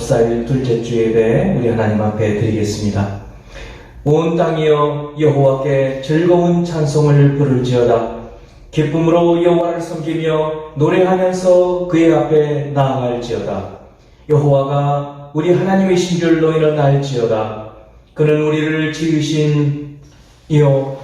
14일 둘째 주 예배 우리 하나님 앞에 드리겠습니다. 온 땅이여 여호와께 즐거운 찬송을 부를지어다. 기쁨으로 여호와를 섬기며 노래하면서 그의 앞에 나아갈지어다. 여호와가 우리 하나님이신 줄 너희는 알지어다. 그는 우리를 지으신 이요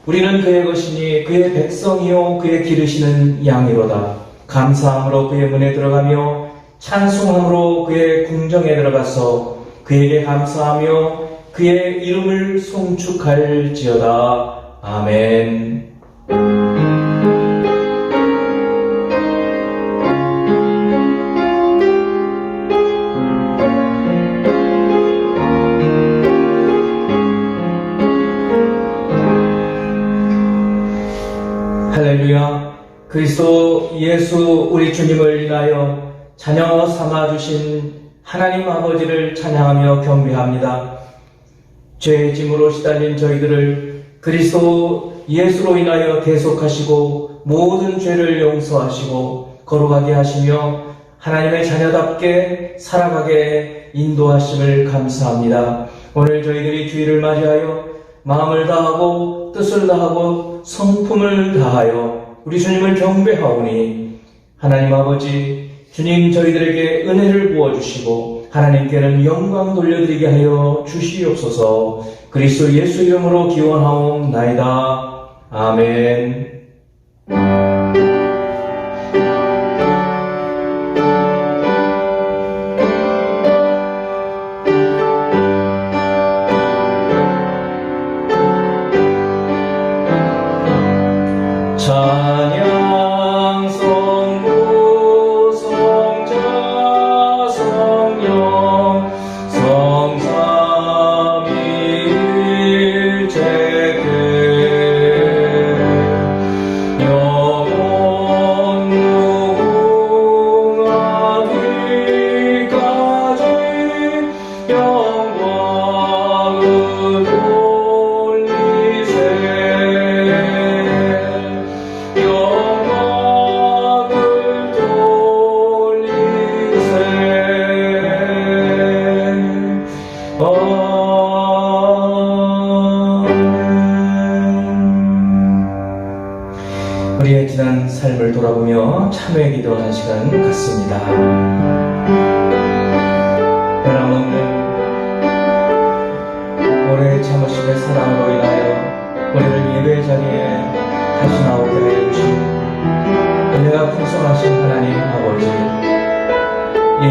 우리는 그의 것이니 그의 백성이요 그의 기르시는 양이로다. 감사함으로 그의 문에 들어가며 찬송함으로 그의 궁정에 들어가서 그에게 감사하며 그의 이름을 송축할지어다. 아멘. 할렐루야. 그리스도 예수 우리 주님을 인하여 자녀 삼아주신 하나님 아버지를 찬양하며 경배합니다. 죄의 짐으로 시달린 저희들을 그리스도 예수로 인하여 대속하시고 모든 죄를 용서하시고 거룩하게 하시며 하나님의 자녀답게 살아가게 인도하심을 감사합니다. 오늘 저희들이 주일을 맞이하여 마음을 다하고 뜻을 다하고 성품을 다하여 우리 주님을 경배하오니 하나님 아버지 주님 저희들에게 은혜를 부어주시고 하나님께는 영광 돌려드리게 하여 주시옵소서. 그리스도 예수 이름으로 기원하옵나이다. 아멘. 찬양 성부 성자 성령 성삼위일체께 영원 무궁하기까지 영광을 돌리세. 우리의 지난 삶을 돌아보며 참회 기도하는 시간 같습니다. 변함없는 오래 참으심의 사랑으로 인하여 우리를 예배 자리에 다시 나오게 하여 주신 은혜가 풍성하신 하나님 아버지, 이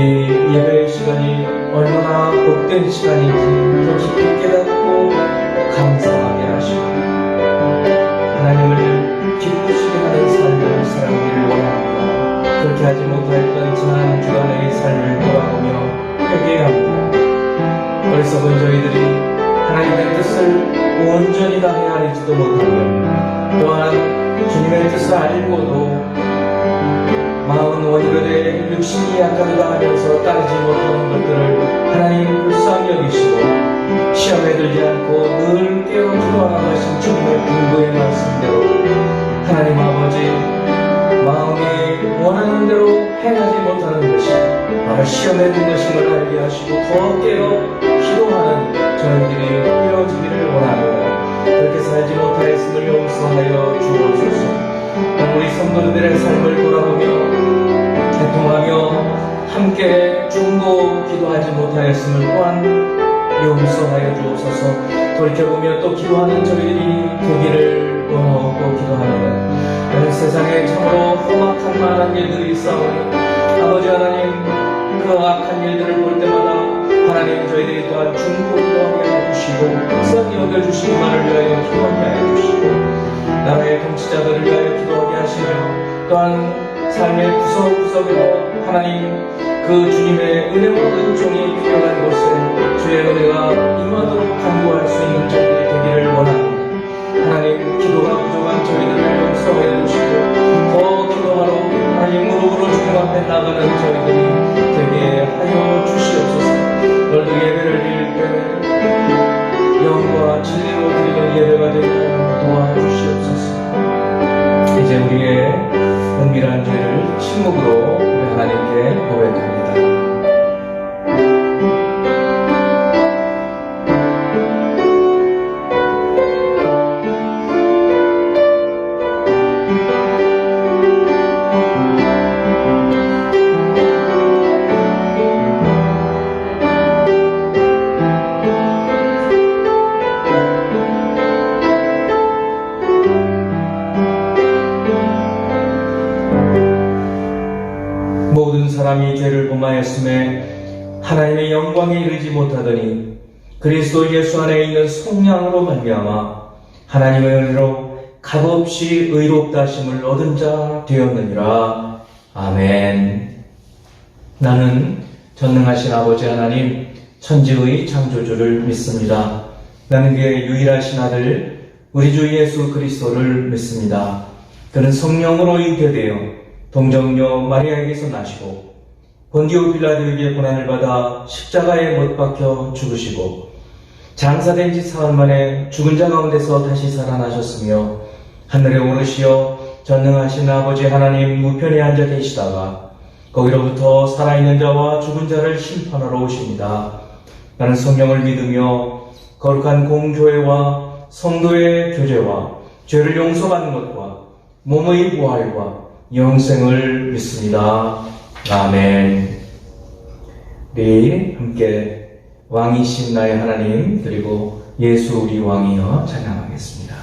예배 시간이 얼마나 복된 시간인지 더 깊이 깨닫고 감사하게 하시고 하나님을 기쁘시게 하는 삶을 살아가기를 원합니다. 그렇게 하지 못하였던 지난 주간의 삶을 돌아보며 회개합니다. 어리석은 저희들이 하나님의 뜻을 온전히 다 헤아리지도 못하며 또한 주님의 뜻을 알고도 마음은 원이로되 육신이 약하다 하면서 따르지 못하는 것들을 하나님 불쌍히 여기시고 시험에 들지 않고 늘 깨어 기도하라 하신 주님의 분부의 말씀대로 하나님 아버지 마음이 원하는 대로 행하지 못하는 것이 바로 시험에 든 것임을 알게 하시고 더 깨어 기도하는 저희들이 되어지기를 원합니다. 그렇게 살지 못하였음을 용서하여 주옵소서. 우리 성도들의 삶을 돌아보며 애통하며 함께 중보 기도하지 못하였음을 또한 용서하여 주옵소서. 돌이켜보며 또 기도하는 저희들이 되기를 원하고 기도합니다. 오늘 세상에 참으로 험악한 많은 일들이 있사오니 아버지 하나님 그 악한 일들을 볼 때마다 하나님 저희들이 또한 중보 기도하게 하여 주시고 불쌍히 여겨주시기만을 위하여 기도하게 하여 주시고 나라의 통치자들을 위하여 기도하게 하시며 또한 삶의 구석구석으로 하나님 그 주님의 은혜와 은총이 필요한 곳에 주의 은혜가 임하도록 간구할 수 있는 저희들이 되기를 원합니다. 하나님 기도가 부족한 저희들을 용서해 주시고 더 기도하러 하나님 무릎으로 주님 앞에 나가는 저희들이 되게 하여 주시옵소서. 오늘도 예배를 드릴 때 영과 진리로 드리는 예배가 되게 하여 도와주시옵소서. 이제 우리의 은밀한 죄를 침묵으로 우리 하나님께 고백합니다. 사람이 죄를 범하였음에 하나님의 영광에 이르지 못하더니 그리스도 예수 안에 있는 속량으로 말미암아 하나님의 은혜로 값없이 의롭다 하심을 얻은 자 되었느니라. 아멘. 나는 전능하신 아버지 하나님 천지의 창조주를 믿습니다. 나는 그의 유일하신 아들 우리 주 예수 그리스도를 믿습니다. 그는 성령으로 잉태되어 동정녀 마리아에게서 나시고 본디오 빌라도에게 고난을 받아 십자가에 못 박혀 죽으시고 장사된 지 사흘 만에 죽은 자 가운데서 다시 살아나셨으며 하늘에 오르시어 전능하신 아버지 하나님 우편에 앉아 계시다가 거기로부터 살아있는 자와 죽은 자를 심판하러 오십니다. 나는 성령을 믿으며 거룩한 공교회와 성도의 교제와 죄를 용서받는 것과 몸의 부활과 영생을 믿습니다. 아멘. 우리 함께 왕이신 나의 하나님 그리고 예수 우리 왕이여 찬양하겠습니다.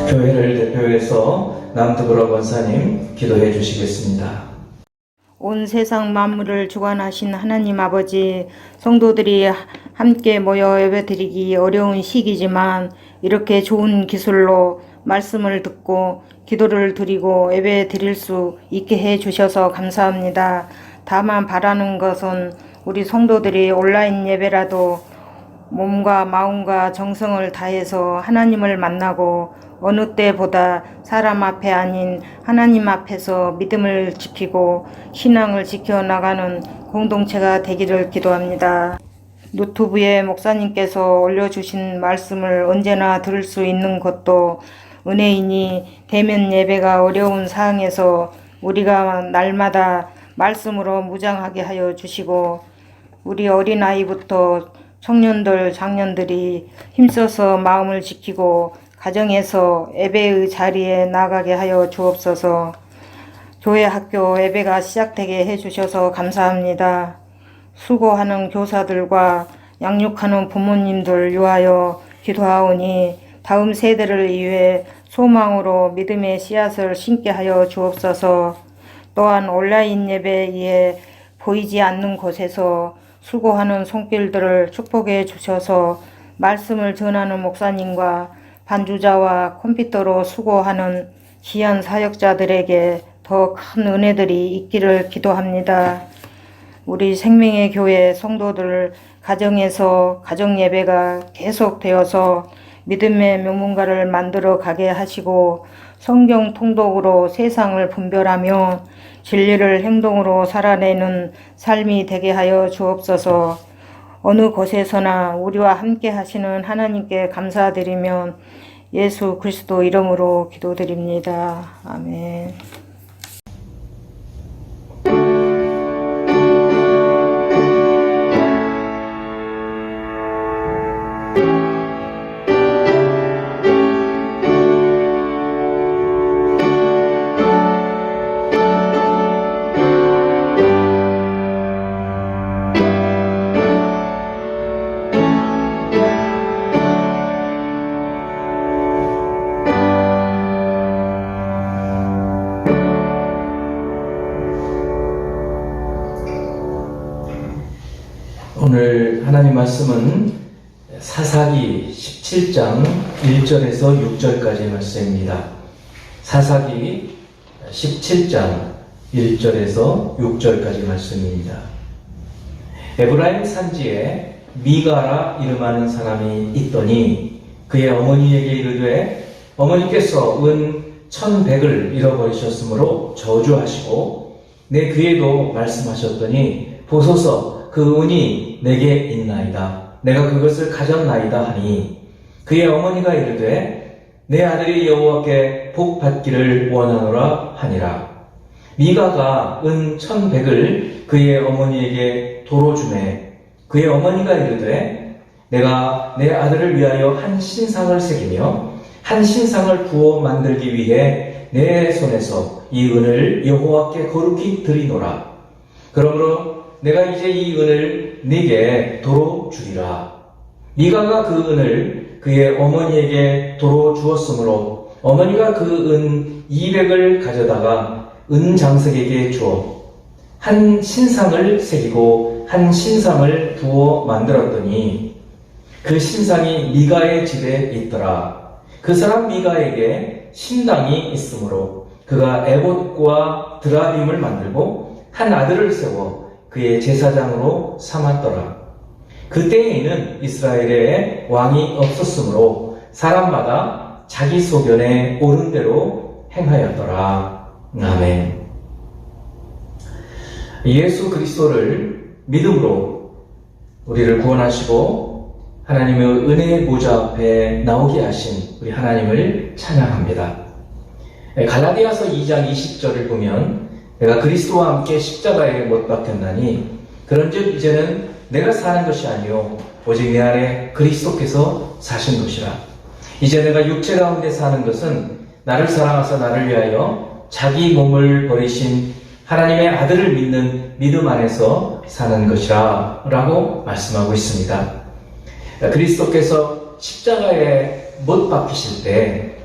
교회를 대표해서 남두브라 권사님 기도해 주시겠습니다. 온 세상 만물을 주관하신 하나님 아버지, 성도들이 함께 모여 예배드리기 어려운 시기지만 이렇게 좋은 기술로 말씀을 듣고 기도를 드리고 예배 드릴 수 있게 해 주셔서 감사합니다. 다만 바라는 것은 우리 성도들이 온라인 예배라도 몸과 마음과 정성을 다해서 하나님을 만나고 어느 때보다 사람 앞에 아닌 하나님 앞에서 믿음을 지키고 신앙을 지켜나가는 공동체가 되기를 기도합니다. 유튜브에 목사님께서 올려주신 말씀을 언제나 들을 수 있는 것도 은혜이니, 대면 예배가 어려운 상황에서 우리가 날마다 말씀으로 무장하게 하여 주시고 우리 어린아이부터 청년들, 장년들이 힘써서 마음을 지키고 가정에서 예배의 자리에 나가게 하여 주옵소서. 교회 학교 예배가 시작되게 해주셔서 감사합니다. 수고하는 교사들과 양육하는 부모님들 위하여 기도하오니 다음 세대를 위해 소망으로 믿음의 씨앗을 심게 하여 주옵소서. 또한 온라인 예배에 보이지 않는 곳에서 수고하는 손길들을 축복해 주셔서 말씀을 전하는 목사님과 반주자와 컴퓨터로 수고하는 귀한 사역자들에게 더 큰 은혜들이 있기를 기도합니다. 우리 생명의 교회 성도들 가정에서 가정 예배가 계속되어서 믿음의 명문가를 만들어 가게 하시고 성경 통독으로 세상을 분별하며 진리를 행동으로 살아내는 삶이 되게 하여 주옵소서. 어느 곳에서나 우리와 함께 하시는 하나님께 감사드리며 예수 그리스도 이름으로 기도드립니다. 아멘. 오늘 하나님 말씀은 사사기 17장 1절에서 6절까지 말씀입니다. 사사기 17장 1절에서 6절까지 말씀입니다. 에브라임 산지에 미가라 이름하는 사람이 있더니 그의 어머니에게 이르되 어머니께서 은 1,100을 잃어버리셨으므로 저주하시고 내 귀에도 말씀하셨더니 보소서 그 은이 내게 있나이다. 내가 그것을 가졌나이다 하니 그의 어머니가 이르되 내 아들이 여호와께 복 받기를 원하노라 하니라. 미가가 은 1,100을 그의 어머니에게 도로 주매 그의 어머니가 이르되 내가 내 아들을 위하여 한 신상을 새기며 한 신상을 부어 만들기 위해 내 손에서 이 은을 여호와께 거룩히 드리노라. 그러므로 내가 이제 이 은을 네게 도로 주리라. 미가가 그 은을 그의 어머니에게 도로 주었으므로 어머니가 그 은 200을 가져다가 은장석에게 주어 한 신상을 새기고 한 신상을 부어 만들었더니 그 신상이 미가의 집에 있더라. 그 사람 미가에게 신당이 있으므로 그가 에봇과 드라빔을 만들고 한 아들을 세워 그의 제사장으로 삼았더라. 그때에는 이스라엘에 왕이 없었으므로 사람마다 자기 소견에 옳은 대로 행하였더라. 아멘. 예수 그리스도를 믿음으로 우리를 구원하시고 하나님의 은혜의 보좌 앞에 나오게 하신 우리 하나님을 찬양합니다. 갈라디아서 2장 20절을 보면 내가 그리스도와 함께 십자가에 못 박혔나니 그런즉 이제는 내가 사는 것이 아니요 오직 내 안에 그리스도께서 사신 것이라. 이제 내가 육체 가운데 사는 것은 나를 사랑하사 나를 위하여 자기 몸을 버리신 하나님의 아들을 믿는 믿음 안에서 사는 것이라 라고 말씀하고 있습니다. 그리스도께서 십자가에 못 박히실 때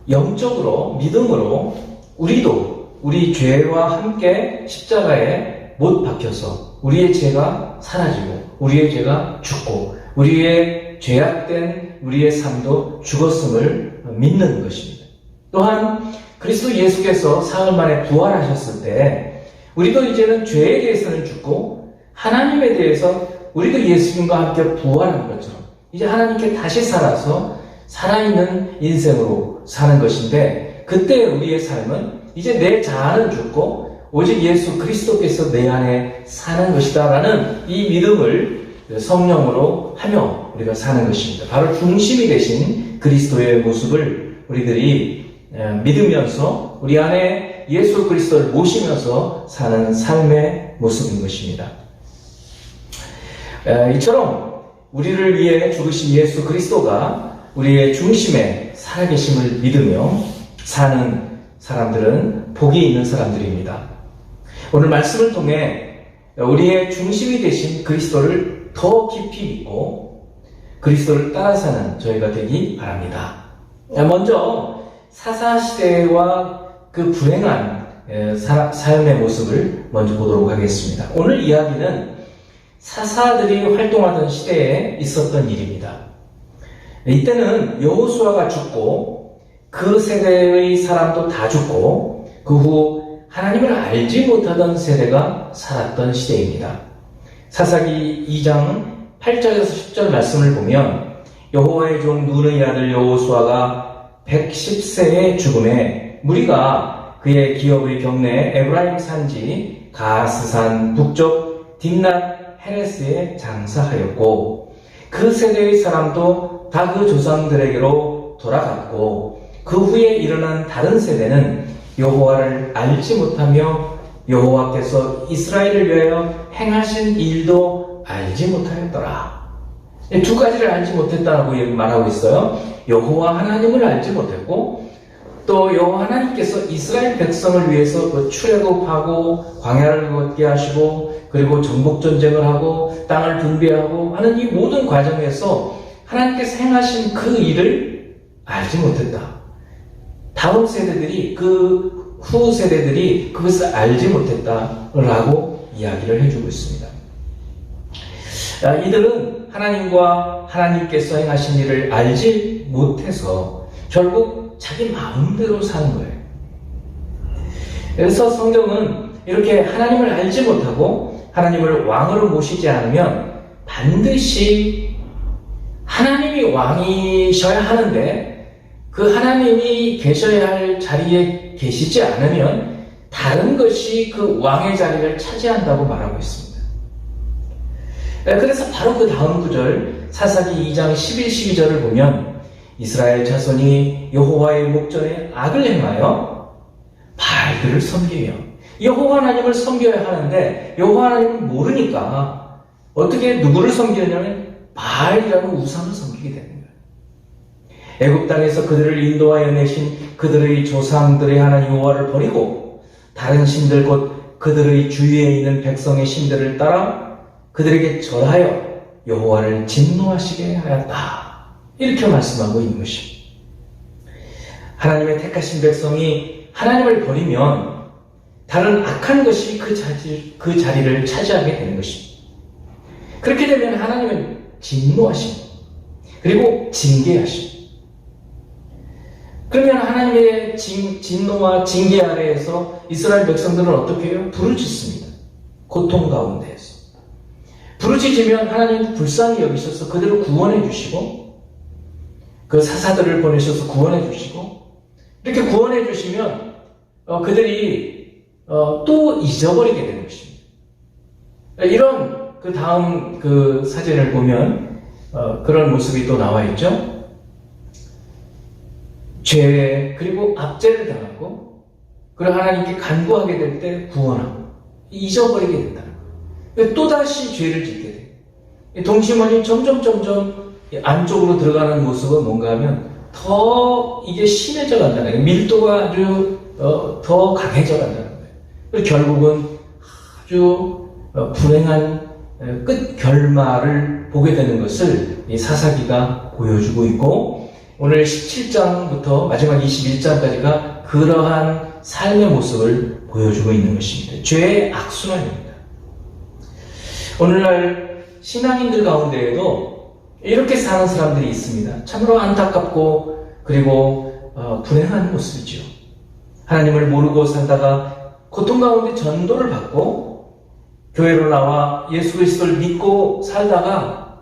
영적으로 믿음으로 우리도 우리 죄와 함께 십자가에 못 박혀서 우리의 죄가 사라지고 우리의 죄가 죽고 우리의 죄악된 우리의 삶도 죽었음을 믿는 것입니다. 또한 그리스도 예수께서 사흘 만에 부활하셨을 때 우리도 이제는 죄에 대해서는 죽고 하나님에 대해서 우리도 예수님과 함께 부활한 것처럼 이제 하나님께 다시 살아서 살아있는 인생으로 사는 것인데, 그때 우리의 삶은 이제 내 자아는 죽고 오직 예수 그리스도께서 내 안에 사는 것이다 라는 이 믿음을 성령으로 하며 우리가 사는 것입니다. 바로 중심이 되신 그리스도의 모습을 우리들이 믿으면서 우리 안에 예수 그리스도를 모시면서 사는 삶의 모습인 것입니다. 이처럼 우리를 위해 죽으신 예수 그리스도가 우리의 중심에 살아계심을 믿으며 사는 사람들은 복이 있는 사람들입니다. 오늘 말씀을 통해 우리의 중심이 되신 그리스도를 더 깊이 믿고 그리스도를 따라 사는 저희가 되기 바랍니다. 먼저 사사시대와 그 불행한 삶의 모습을 먼저 보도록 하겠습니다. 오늘 이야기는 사사들이 활동하던 시대에 있었던 일입니다. 이때는 여호수아가 죽고 그 세대의 사람도 다 죽고 그 후 하나님을 알지 못하던 세대가 살았던 시대입니다. 사사기 2장 8절에서 10절 말씀을 보면 여호와의 종 눈의 아들 여호수아가 110세의 죽음에 무리가 그의 기업의 경내 에브라임 산지 가스산 북쪽 딥낫 헤레스에 장사하였고 그 세대의 사람도 다 그 조상들에게로 돌아갔고 그 후에 일어난 다른 세대는 여호와를 알지 못하며 여호와께서 이스라엘을 위하여 행하신 일도 알지 못하였더라. 두 가지를 알지 못했다고 말하고 있어요. 여호와 하나님을 알지 못했고 또 여호와 하나님께서 이스라엘 백성을 위해서 출애굽하고 광야를 걷게 하시고 그리고 정복전쟁을 하고 땅을 분배하고 하는 이 모든 과정에서 하나님께서 행하신 그 일을 알지 못했다. 다음 세대들이 그 후 세대들이 그것을 알지 못했다라고 이야기를 해주고 있습니다. 이들은 하나님과 하나님께서 행하신 일을 알지 못해서 결국 자기 마음대로 사는 거예요. 그래서 성경은 이렇게 하나님을 알지 못하고 하나님을 왕으로 모시지 않으면 반드시 하나님이 왕이셔야 하는데 그 하나님이 계셔야 할 자리에 계시지 않으면 다른 것이 그 왕의 자리를 차지한다고 말하고 있습니다. 그래서 바로 그 다음 구절 사사기 2장 11, 12절을 보면 이스라엘 자손이 여호와의 목전에 악을 행하여 바알들을 섬기며 여호와 하나님을 섬겨야 하는데 여호와 하나님을 모르니까 어떻게 누구를 섬기느냐면 바알이라는 우상을 섬기게 되는 거예요. 애굽 땅에서 그들을 인도하여 내신 그들의 조상들의 하나님 여호와를 버리고 다른 신들 곧 그들의 주위에 있는 백성의 신들을 따라 그들에게 절하여 여호와를 진노하시게 하였다. 이렇게 말씀하고 있는 것입니다. 하나님의 택하신 백성이 하나님을 버리면 다른 악한 것이 그 자리를 차지하게 되는 것입니다. 그렇게 되면 하나님은 진노하십니다. 그리고 징계하십니다. 그러면 하나님의 진노와 징계 아래에서 이스라엘 백성들은 어떻게 해요? 부르짖습니다. 고통 가운데에서. 부르짖으면 하나님은 불쌍히 여기셔서 그들을 구원해 주시고 그 사사들을 보내셔서 구원해 주시고 이렇게 구원해 주시면 그들이 또 잊어버리게 되는 것입니다. 이런 그 다음 그 사진을 보면 그런 모습이 또 나와 있죠. 죄 그리고 압제를 당하고 그리고 하나님께 간구하게 될 때 구원하고 잊어버리게 된다는 거예요. 또다시 죄를 짓게 돼요. 동심원이 점점 안쪽으로 들어가는 모습은 뭔가 하면 더 이게 심해져 간다는 거예요. 밀도가 아주 더 강해져 간다는 거예요. 그리고 결국은 아주 불행한 끝 결말을 보게 되는 것을 이 사사기가 보여주고 있고 오늘 17장부터 마지막 21장까지가 그러한 삶의 모습을 보여주고 있는 것입니다. 죄의 악순환입니다. 오늘날 신앙인들 가운데에도 이렇게 사는 사람들이 있습니다. 참으로 안타깝고 그리고 불행한 모습이죠. 하나님을 모르고 살다가 고통 가운데 전도를 받고 교회로 나와 예수 그리스도를 믿고 살다가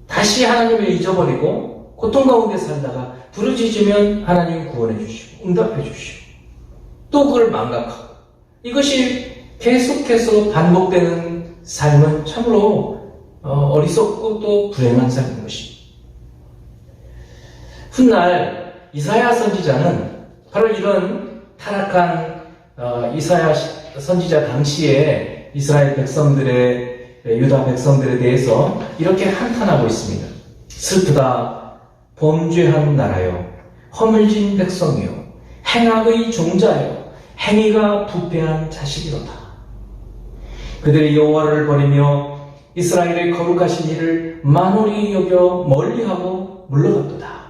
다시 하나님을 잊어버리고 고통 가운데 살다가 부르짖으면 하나님 구원해 주시고 응답해 주시고 또 그걸 망각하고 이것이 계속해서 반복되는 삶은 참으로 어리석고 또 불행한 삶인 것입니다. 훗날 이사야 선지자는 바로 이런 타락한 이사야 선지자 당시에 이스라엘 백성들의 유다 백성들에 대해서 이렇게 한탄하고 있습니다. 슬프다 범죄한 나라여 허물진 백성이요 행악의 종자여 행위가 부패한 자식이로다. 그들이 여호와를 버리며 이스라엘의 거룩하신 이를 만홀히 여겨 멀리하고 물러갔도다.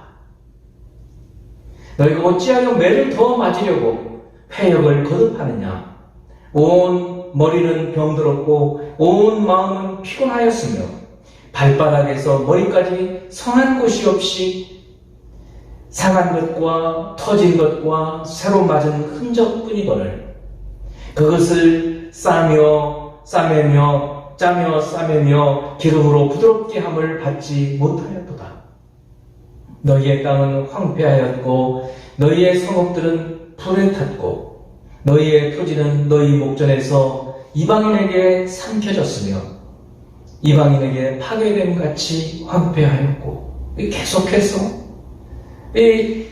너희가 어찌하여 매를 더 맞으려고 패역을 거듭하느냐. 온 머리는 병들었고 온 마음은 피곤하였으며 발바닥에서 머리까지 성한 곳이 없이 상한 것과 터진 것과 새로 맞은 흔적뿐이거늘 그것을 싸매며 싸매며 기름으로 부드럽게 함을 받지 못하였도다. 너희의 땅은 황폐하였고 너희의 성읍들은 불에 탔고 너희의 표지는 너희 목전에서 이방인에게 삼켜졌으며 이방인에게 파괴됨 같이 황폐하였고 계속해서 이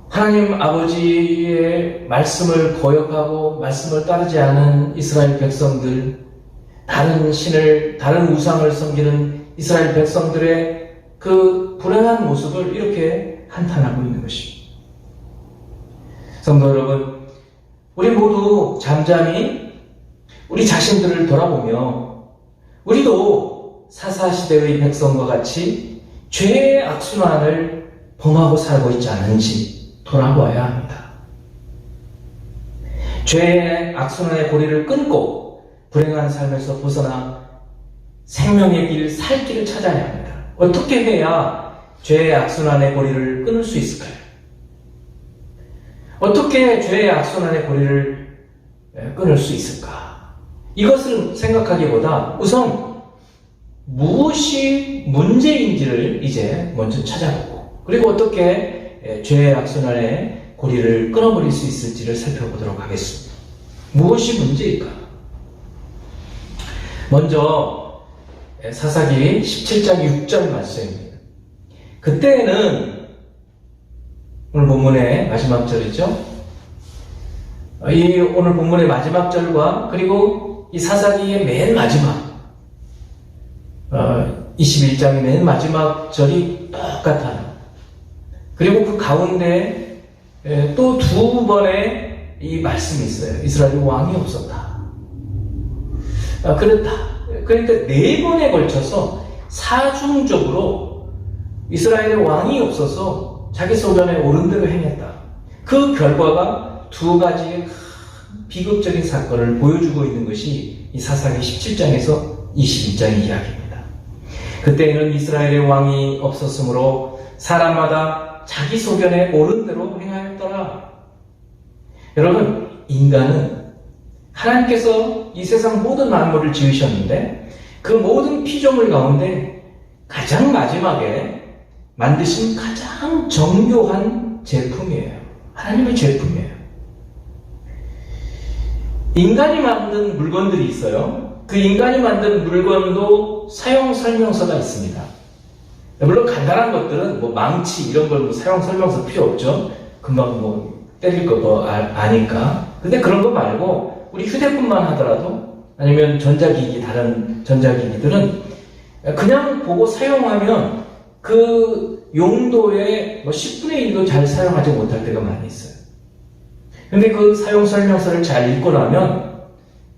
하나님 아버지의 말씀을 거역하고 말씀을 따르지 않은 이스라엘 백성들, 다른 우상을 섬기는 이스라엘 백성들의 그 불행한 모습을 이렇게 한탄하고 있는 것입니다. 성도 여러분, 우리 모두 잠잠히 우리 자신들을 돌아보며 우리도 사사시대의 백성과 같이 죄의 악순환을 범하고 살고 있지 않은지 돌아보아야 합니다. 죄의 악순환의 고리를 끊고 불행한 삶에서 벗어나 생명의 길, 살 길을 찾아야 합니다. 어떻게 해야 죄의 악순환의 고리를 끊을 수 있을까요? 어떻게 죄의 악순환의 고리를 끊을 수 있을까? 이것을 생각하기보다 우선 무엇이 문제인지를 이제 먼저 찾아보고 그리고 어떻게 죄의 악순환의 고리를 끊어버릴 수 있을지를 살펴보도록 하겠습니다. 무엇이 문제일까? 먼저 사사기 17장 6절 말씀입니다. 그때는 오늘 본문의 마지막 절이죠. 이 오늘 본문의 마지막 절과 그리고 이 사사기의 맨 마지막 21장의 맨 마지막 절이 똑같아요. 그리고 그 가운데 또 두 번의 이 말씀이 있어요. 이스라엘에 왕이 없었다. 그렇다. 그러니까 네 번에 걸쳐서 사중적으로 이스라엘에 왕이 없어서 자기 소견에 옳은 대로 행했다. 그 결과가 두 가지의 비극적인 사건을 보여주고 있는 것이 이 사사기 17장에서 22장의 이야기입니다. 그때에는 이스라엘의 왕이 없었으므로 사람마다 자기 소견에 옳은 대로 행하였더라. 여러분, 인간은 하나님께서 이 세상 모든 만물을 지으셨는데 그 모든 피조물 가운데 가장 마지막에 만드신 가장 정교한 제품이에요. 하나님의 제품이에요. 인간이 만든 물건들이 있어요. 그 인간이 만든 물건도 사용 설명서가 있습니다. 물론 간단한 것들은 뭐 망치 이런 걸 사용 설명서 필요 없죠. 금방 뭐 때릴 거 뭐 아니까. 근데 그런 거 말고 우리 휴대폰만 하더라도 아니면 전자기기 다른 전자기기들은 그냥 보고 사용하면 그 용도의 뭐 10분의 1도 잘 사용하지 못할 때가 많이 있어요. 근데 그 사용 설명서를 잘 읽고 나면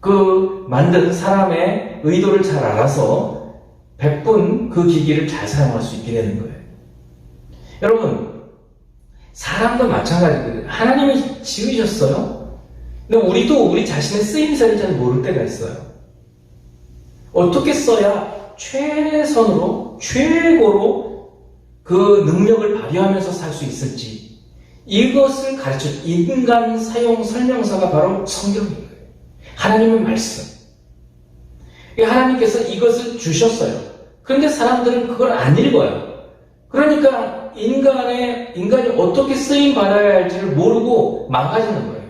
그 만든 사람의 의도를 잘 알아서 100분 그 기기를 잘 사용할 수 있게 되는 거예요. 여러분, 사람도 마찬가지거든요. 하나님이 지으셨어요. 근데 우리도 우리 자신의 쓰임새를 잘 모를 때가 있어요. 어떻게 써야 최선으로, 최고로 그 능력을 발휘하면서 살 수 있을지, 이것을 가르쳐 인간 사용 설명서가 바로 성경인 거예요. 하나님의 말씀. 하나님께서 이것을 주셨어요. 그런데 사람들은 그걸 안 읽어요. 그러니까 인간이 어떻게 쓰임 받아야 할지를 모르고 망가지는 거예요.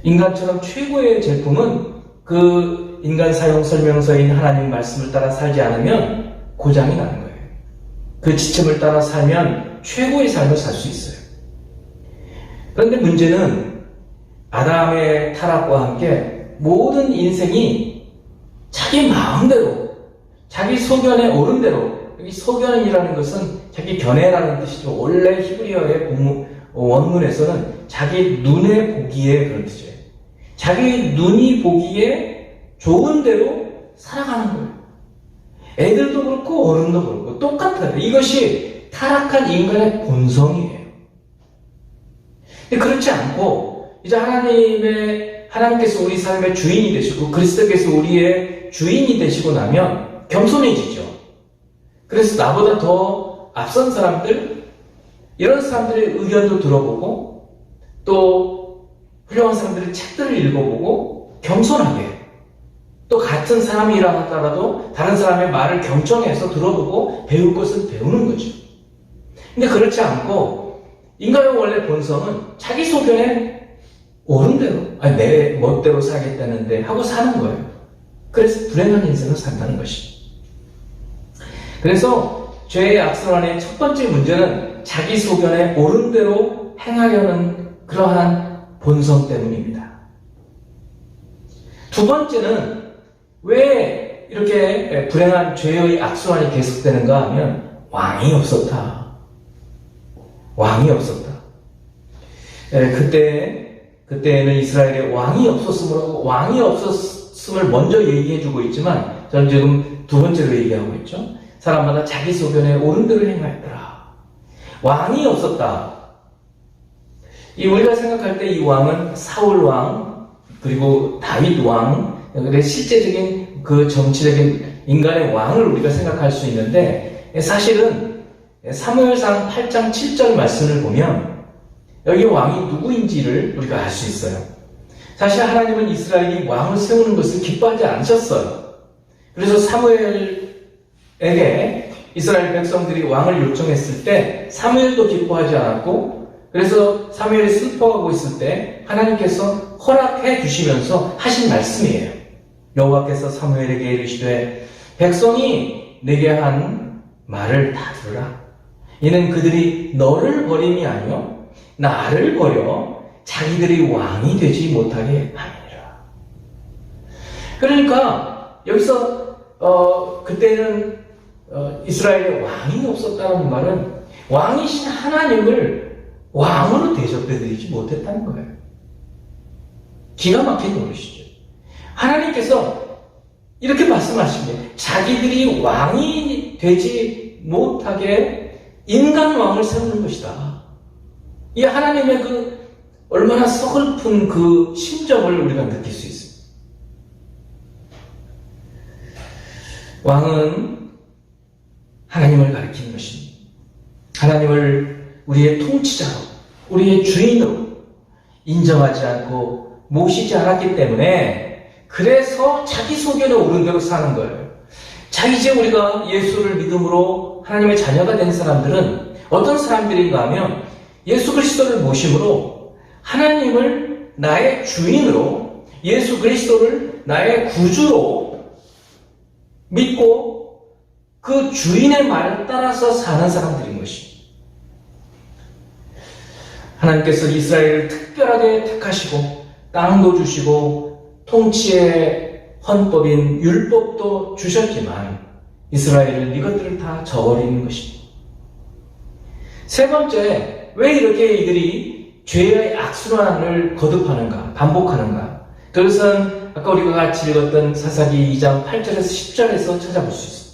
인간처럼 최고의 제품은 그 인간 사용 설명서인 하나님 말씀을 따라 살지 않으면 고장이 나는 거예요. 그 지침을 따라 살면 최고의 삶을 살 수 있어요. 그런데 문제는 아담의 타락과 함께 모든 인생이 자기 마음대로, 자기 소견에 오른 대로, 여기 소견이라는 것은 자기 견해라는 뜻이죠. 원래 히브리어의 원문에서는 자기 눈에 보기에 그런 뜻이에요. 자기 눈이 보기에 좋은 대로 살아가는 거예요. 애들도 그렇고 어른도 그렇고 똑같아요. 이것이 타락한 인간의 본성이에요. 그렇지 않고 이제 하나님께서 우리 삶의 주인이 되시고 그리스도께서 우리의 주인이 되시고 나면 겸손해지죠. 그래서 나보다 더 앞선 사람들, 이런 사람들의 의견도 들어보고 또 훌륭한 사람들의 책들을 읽어보고 겸손하게, 또 같은 사람이라 하더라도 다른 사람의 말을 경청해서 들어보고 배울 것은 배우는 거죠. 근데 그렇지 않고 인간의 원래 본성은 자기 소견에 옳은 대로, 내 멋대로 살겠다는데 하고 사는 거예요. 그래서 불행한 인생을 산다는 것입니다. 그래서 죄의 악순환의 첫 번째 문제는 자기 소견에 옳은 대로 행하려는 그러한 본성 때문입니다. 두 번째는 왜 이렇게 불행한 죄의 악순환이 계속되는가 하면 왕이 없었다. 왕이 없었다. 그때에는 이스라엘에 왕이 없었으므로 왕이 없었음을 먼저 얘기해주고 있지만 저는 지금 두 번째로 얘기하고 있죠. 사람마다 자기 소견에 옳은 대로 행하였더라. 왕이 없었다. 우리가 생각할 때 이 왕은 사울 왕 그리고 다윗 왕, 실제적인 그 정치적인 인간의 왕을 우리가 생각할 수 있는데 사실은 사무엘상 8장 7절 말씀을 보면 여기 왕이 누구인지를 우리가 알 수 있어요. 사실 하나님은 이스라엘이 왕을 세우는 것을 기뻐하지 않으셨어요. 그래서 사무엘에게 이스라엘 백성들이 왕을 요청했을 때 사무엘도 기뻐하지 않았고, 그래서 사무엘이 슬퍼하고 있을 때 하나님께서 허락해 주시면서 하신 말씀이에요. 여호와께서 사무엘에게 이르시되 백성이 내게 한 말을 다 들으라. 이는 그들이 너를 버림이 아니요 나를 버려 자기들이 왕이 되지 못하게 함이라. 그러니까 여기서 그때는 이스라엘에 왕이 없었다는 말은 왕이신 하나님을 왕으로 대접해드리지 못했다는 거예요. 기가 막힌 노릇이죠. 하나님께서 이렇게 말씀하십니다. 자기들이 왕이 되지 못하게 인간 왕을 세우는 것이다. 이 하나님의 그 얼마나 서글픈 그 심정을 우리가 느낄 수 있습니다. 왕은 하나님을 가리키는 것입니다. 하나님을 우리의 통치자로, 우리의 주인으로 인정하지 않고 모시지 않았기 때문에 그래서 자기 소견에 오른 대로 사는 거예요. 자, 이제 우리가 예수를 믿음으로 하나님의 자녀가 된 사람들은 어떤 사람들인가 하면 예수 그리스도를 모심으로 하나님을 나의 주인으로, 예수 그리스도를 나의 구주로 믿고 그 주인의 말을 따라서 사는 사람들인 것입니다. 하나님께서 이스라엘을 특별하게 택하시고 땅도 주시고 통치의 헌법인 율법도 주셨지만 이스라엘은 이것들을 다 저버리는 것입니다. 세 번째, 왜 이렇게 이들이 죄의 악순환을 거듭하는가, 반복하는가? 그것은 아까 우리가 같이 읽었던 사사기 2장 8절에서 10절에서 찾아볼 수 있습니다.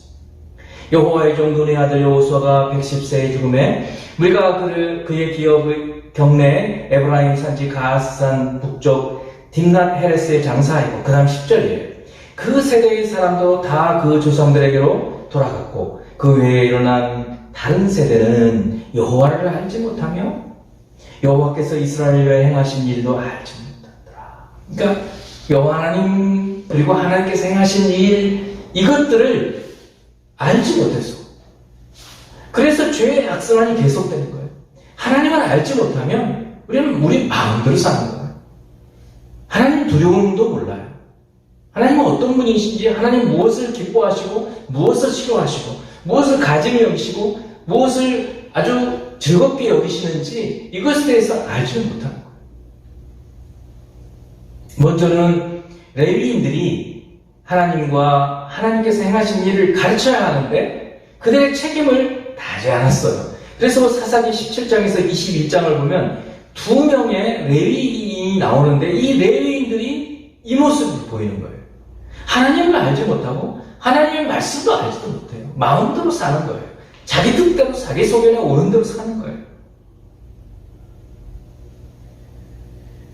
여호와의 종 눈의 아들 여호수아가 110세에 죽음에 우리가 그의 기업의 경내에 에브라임 산지 가스산 북쪽 딥낫 헤레스에 장사하고 그 다음 10절이에요. 그 세대의 사람도 다 그 조상들에게로 돌아갔고 그 외에 일어난 다른 세대는 여호와를 알지 못하며 여호와께서 이스라엘 위에 행하신 일도 알지 못하더라. 그러니까 여호와 하나님 그리고 하나님께서 행하신 일 이것들을 알지 못했어. 그래서 죄의 악순환이 계속되는 거예요. 하나님을 알지 못하면 우리는 우리 마음대로 사는 거예요. 하나님 두려움도 몰라요. 하나님은 어떤 분이신지, 하나님 무엇을 기뻐하시고 무엇을 싫어하시고 무엇을 가짐이 여기시고 무엇을 아주 즐겁게 여기시는지 이것에 대해서 알지는 못하는 거예요. 먼저는 레위인들이 하나님과 하나님께서 행하신 일을 가르쳐야 하는데 그들의 책임을 다하지 않았어요. 그래서 사사기 17장에서 21장을 보면 2명의 레위인이 나오는데 이 레위인들이 이 모습을 보이는 거예요. 하나님을 알지 못하고 하나님의 말씀도 알지도 못해요. 마음대로 사는 거예요. 자기 뜻대로 자기 소견에 옳은 대로 사는 거예요.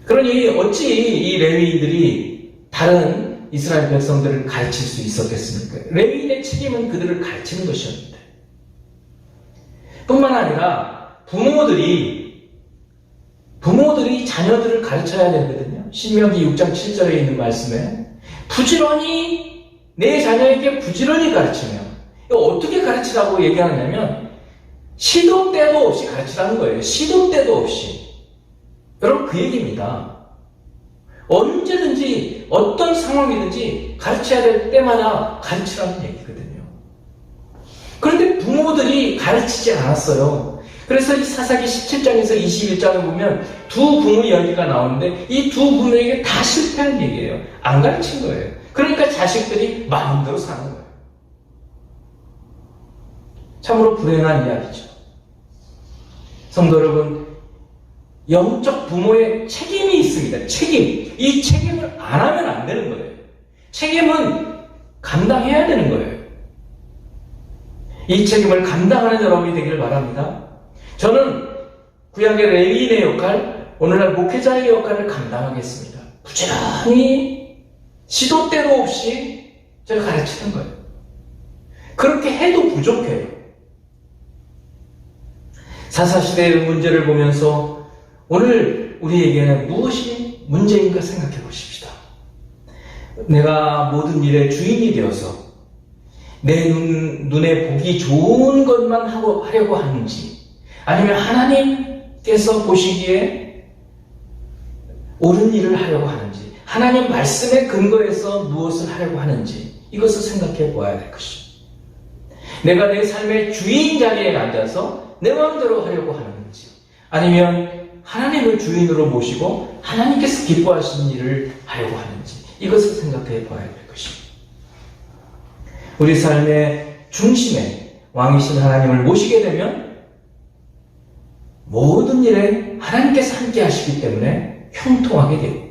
그러니 어찌 이 레위인들이 다른 이스라엘 백성들을 가르칠 수 있었겠습니까? 레위인의 책임은 그들을 가르치는 것이었는데 뿐만 아니라 부모들이 자녀들을 가르쳐야 되거든요. 신명기 6장 7절에 있는 말씀에 부지런히 내 자녀에게 부지런히 가르치며 어떻게 가르치라고 얘기하느냐면 시도 때도 없이 가르치라는 거예요. 시도 때도 없이. 여러분 그 얘기입니다. 언제든지 어떤 상황이든지 가르쳐야 될 때마다 가르치라는 얘기거든요. 그런데 부모들이 가르치지 않았어요. 그래서 이 사사기 17장에서 21장을 보면 두 부모 이야기가 나오는데 이 두 부모에게 다 실패한 얘기예요. 안 가르친 거예요. 그러니까 자식들이 마음대로 사는 거예요. 참으로 불행한 이야기죠. 성도 여러분, 영적 부모의 책임이 있습니다. 책임. 이 책임을 안 하면 안 되는 거예요. 책임은 감당해야 되는 거예요. 이 책임을 감당하는 여러분이 되기를 바랍니다. 저는 구약의 레위인의 역할, 오늘날 목회자의 역할을 감당하겠습니다. 부지런히 시도 때도 없이 제가 가르치는 거예요. 그렇게 해도 부족해요. 사사시대의 문제를 보면서 오늘 우리에게는 무엇이 문제인가 생각해 보십시다. 내가 모든 일의 주인이 되어서 내 눈에 보기 좋은 것만 하려고 하는지 아니면 하나님께서 보시기에 옳은 일을 하려고 하는지 하나님 말씀에 근거해서 무엇을 하려고 하는지 이것을 생각해 보아야 될 것입니다. 내가 내 삶의 주인 자리에 앉아서 내 마음대로 하려고 하는지 아니면 하나님을 주인으로 모시고 하나님께서 기뻐하시는 일을 하려고 하는지 이것을 생각해 봐야 될 것입니다. 우리 삶의 중심에 왕이신 하나님을 모시게 되면 모든 일에 하나님께서 함께 하시기 때문에 형통하게 되고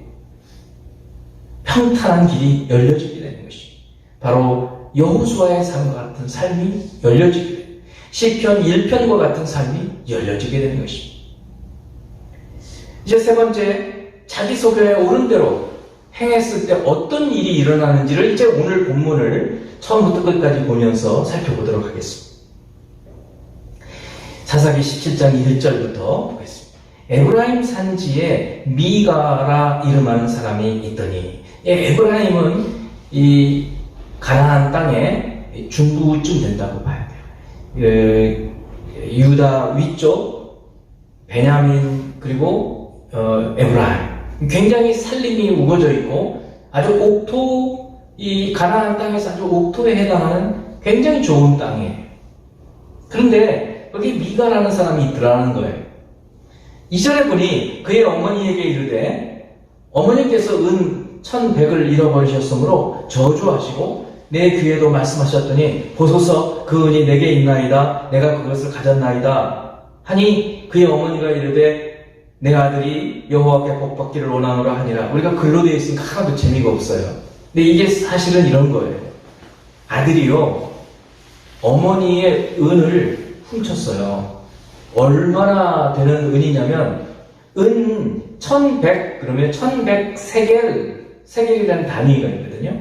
평탄한 길이 열려지게 되는 것입니다. 바로 여호수아의 삶과 같은 삶이 열려지게 돼요. 시편 1편과 같은 삶이 열려지게 되는 것입니다. 이제 세 번째, 자기 소견에 옳은 대로 행했을 때 어떤 일이 일어나는지를 이제 오늘 본문을 처음부터 끝까지 보면서 살펴보도록 하겠습니다. 사사기 17장 1절부터 보겠습니다. 에브라임 산지에 미가라 이름하는 사람이 있더니 에브라임은 이 가나안 땅의 중부쯤 된다고 봐야 돼요. 유다 위쪽 베냐민 그리고 에브라임 굉장히 산림이 우거져 있고 아주 옥토 이 가나안 땅에서 아주 옥토에 해당하는 굉장히 좋은 땅이에요. 그런데 여기 미가라는 사람이 있더라는 거예요. 2절에 보니 그의 어머니에게 이르되 어머니께서 은 1,100을 잃어버리셨으므로 저주하시고 내 귀에도 말씀하셨더니 보소서 그 은이 내게 있나이다 내가 그것을 가졌나이다 하니 그의 어머니가 이르되 내 아들이 여호와께 복받기를 원하노라 하니라. 우리가 글로 되어 있으니까 하나도 재미가 없어요. 근데 이게 사실은 이런 거예요. 아들이요 어머니의 은을 훔쳤어요. 얼마나 되는 은이냐면 은 1100, 그러면 1100세겔이라는 단위가 있거든요.